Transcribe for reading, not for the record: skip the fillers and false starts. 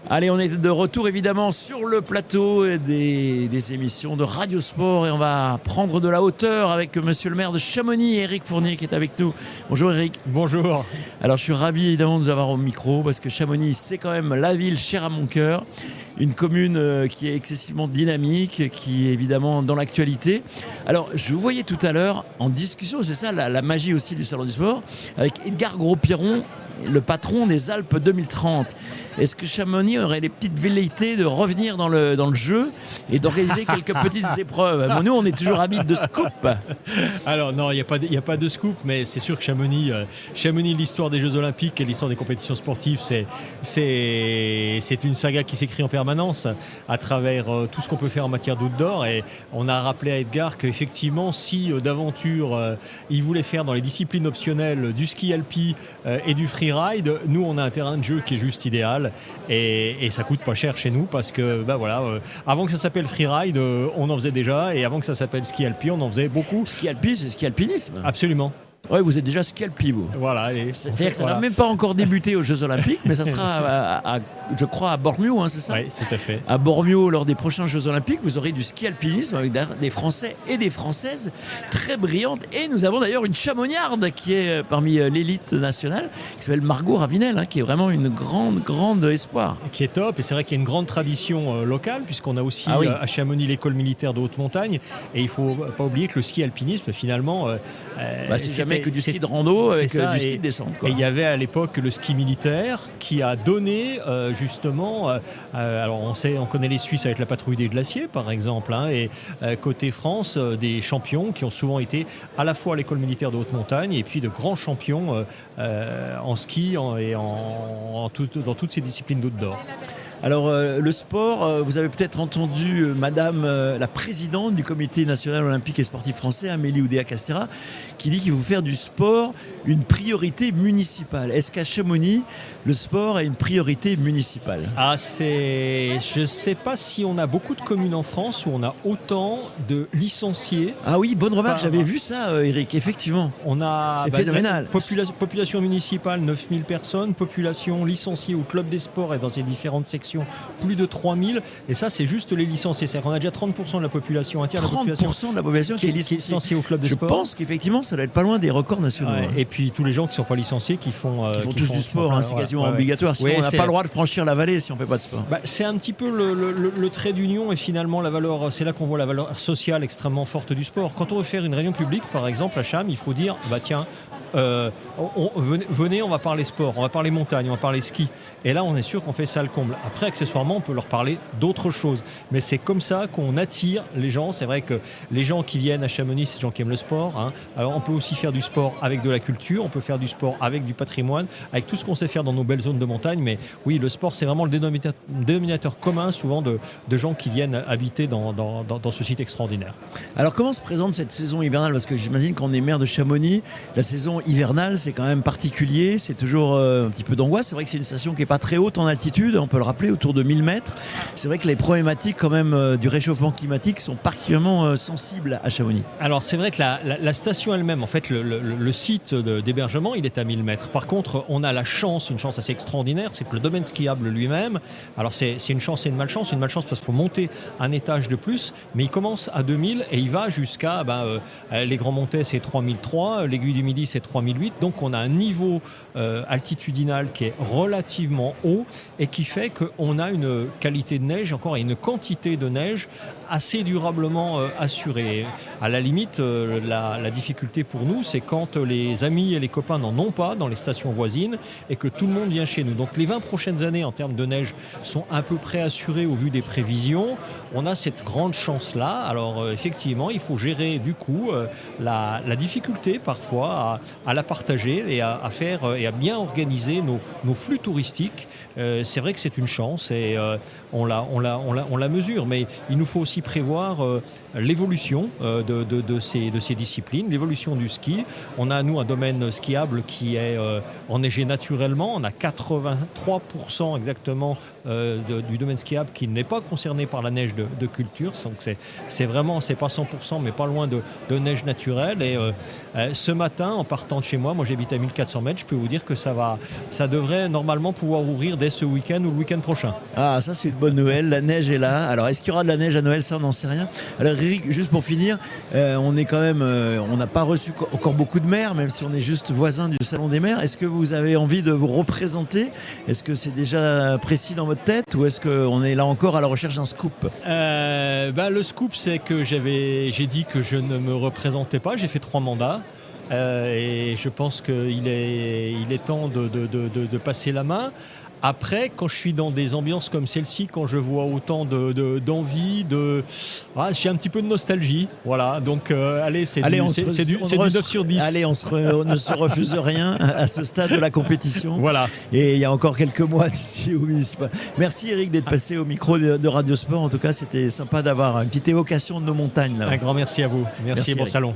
Allez, on est de retour évidemment sur le plateau des émissions de Radio Sport et on va prendre de la hauteur avec monsieur le maire de Chamonix, Éric Fournier, qui est avec nous. Bonjour Éric. Bonjour. Alors je suis ravi évidemment de vous avoir au micro parce que Chamonix, c'est quand même la ville chère à mon cœur. Une commune qui est excessivement dynamique, qui est évidemment dans l'actualité. Alors, je vous voyais tout à l'heure en discussion, c'est ça la magie aussi du Salon du Sport, avec Edgar Gros-Piron, le patron des Alpes 2030. Est-ce que Chamonix aurait les petites velléités de revenir dans le jeu et d'organiser quelques petites épreuves? Bon, nous, on est toujours avides de scoop. Alors non, il n'y a pas de scoop, mais c'est sûr que Chamonix, l'histoire des Jeux Olympiques et l'histoire des compétitions sportives, c'est une saga qui s'écrit en permanence à travers tout ce qu'on peut faire en matière d'outdoor. Et on a rappelé à Edgar qu'effectivement, si d'aventure il voulait faire dans les disciplines optionnelles du ski alpi et du freeride, nous on a un terrain de jeu qui est juste idéal. Et ça coûte pas cher chez nous parce que avant que ça s'appelle freeride, on en faisait déjà, et avant que ça s'appelle ski alpi, on en faisait beaucoup. Ski alpi, c'est ski alpinisme. Absolument. Oui, vous êtes déjà ski alpi, vous. Voilà. C'est-à-dire que ça n'a même pas encore débuté aux Jeux Olympiques, mais ça sera, je crois, à Bormio, hein, c'est ça? Oui, tout à fait. À Bormio, lors des prochains Jeux Olympiques, vous aurez du ski alpinisme avec des Français et des Françaises très brillantes. Et nous avons d'ailleurs une Chamoniarde qui est parmi l'élite nationale, qui s'appelle Margot Ravinel, hein, qui est vraiment une grande espoir. Qui est top, et c'est vrai qu'il y a une grande tradition locale, puisqu'on a aussi à Chamonix l'école militaire de haute montagne. Et il ne faut pas oublier que le ski alpinisme, finalement, c'est jamais que du ski de rando avec du ski de descente, quoi. Et il y avait à l'époque le ski militaire qui a donné justement, alors on connaît les Suisses avec la patrouille des glaciers par exemple, hein, et côté France, des champions qui ont souvent été à la fois à l'école militaire de haute montagne et puis de grands champions en ski et dans toutes ces disciplines d'outdoor. Alors le sport, vous avez peut-être entendu madame la présidente du comité national olympique et sportif français, Amélie Oudéa-Castéra, qui dit qu'il faut faire du sport une priorité municipale. Est-ce qu'à Chamonix, le sport est une priorité municipale? Je ne sais pas si on a beaucoup de communes en France où on a autant de licenciés. Ah oui, bonne remarque, j'avais vu ça, Eric, effectivement. C'est phénoménal. Population municipale, 9000 personnes. Population licenciée au club des sports et dans ses différentes sections, plus de 3000. Et ça, c'est juste les licenciés. C'est-à-dire qu'on a déjà 30% de la population, un tiers de la population. 30% de la population qui est licenciée au club des sports. Je pense qu'effectivement, ça doit être pas loin des records nationaux. Ouais, et puis tous les gens qui ne sont pas licenciés qui font tous du sport, c'est quasiment obligatoire. Sinon, on n'a pas le droit de franchir la vallée si on ne fait pas de sport. C'est un petit peu le trait d'union et finalement la valeur. C'est là qu'on voit la valeur sociale extrêmement forte du sport. Quand on veut faire une réunion publique, par exemple à Cham, il faut dire venez, on va parler sport, on va parler montagne, on va parler ski. Et là, on est sûr qu'on fait ça le comble. Après, accessoirement, on peut leur parler d'autres choses. Mais c'est comme ça qu'on attire les gens. C'est vrai que les gens qui viennent à Chamonix, c'est des gens qui aiment le sport, hein. Alors, on peut aussi faire du sport avec de la culture, on peut faire du sport avec du patrimoine, avec tout ce qu'on sait faire dans nos belles zones de montagne. Mais oui, le sport, c'est vraiment le dénominateur commun, souvent, de gens qui viennent habiter dans ce site extraordinaire. Alors, comment se présente cette saison hivernale? Parce que j'imagine qu'on est maire de Chamonix, la saison hivernale, c'est quand même particulier, c'est toujours un petit peu d'angoisse. C'est vrai que c'est une station qui n'est pas très haute en altitude, on peut le rappeler, autour de 1000 mètres. C'est vrai que les problématiques quand même du réchauffement climatique sont particulièrement sensibles à Chamonix. Alors c'est vrai que la station elle-même, en fait le site d'hébergement, il est à 1000 mètres. Par contre, on a une chance assez extraordinaire, c'est que le domaine skiable lui-même, alors c'est une chance et une malchance. Une malchance parce qu'il faut monter un étage de plus, mais il commence à 2000 et il va jusqu'à les Grands Montets, c'est 3003, l'Aiguille du Midi, c'est 3008. Donc on a un niveau altitudinal qui est relativement haut et qui fait qu'on a une qualité de neige encore et une quantité de neige assez durablement assurée. À la limite, la difficulté pour nous, c'est quand les amis et les copains n'en ont pas dans les stations voisines et que tout le monde vient chez nous. Donc les 20 prochaines années en termes de neige sont à peu près assurées au vu des prévisions. On a cette grande chance-là. Alors effectivement, il faut gérer du coup la difficulté parfois à la partager et à faire et à bien organiser nos flux touristiques. C'est vrai que c'est une chance et on la mesure, mais il nous faut aussi prévoir l'évolution de ces disciplines, l'évolution du ski. On a, nous, un domaine skiable qui est enneigé naturellement. On a 83% exactement du domaine skiable qui n'est pas concerné par la neige de culture. Donc c'est pas 100%, mais pas loin de neige naturelle. Et Ce matin, en partant de chez moi j'habite à 1400 mètres, je peux vous dire que ça devrait normalement pouvoir ouvrir dès ce week-end ou le week-end prochain. Ah, ça c'est une bonne nouvelle, la neige est là. Alors est-ce qu'il y aura de la neige à Noël? Ça on n'en sait rien. Alors Eric, juste pour finir, on n'a pas reçu encore beaucoup de maires, même si on est juste voisin du Salon des maires. Est-ce que vous avez envie de vous représenter? Est-ce que c'est déjà précis dans votre tête ou est-ce qu'on est là encore à la recherche d'un scoop? Le scoop, c'est que j'ai dit que je ne me représentais pas, j'ai fait 3 mandats. Et je pense qu'il est temps de passer la main. Après, quand je suis dans des ambiances comme celle-ci, quand je vois autant d'envie, j'ai un petit peu de nostalgie. Voilà, donc c'est du 9 sur 10. Allez, on ne se refuse rien à ce stade de la compétition. Voilà. Et il y a encore quelques mois d'ici au municipal. Merci Eric d'être passé au micro de Radio Sport. En tout cas, c'était sympa d'avoir une petite évocation de nos montagnes. Là. Un grand merci à vous. Merci et bon Eric. salon.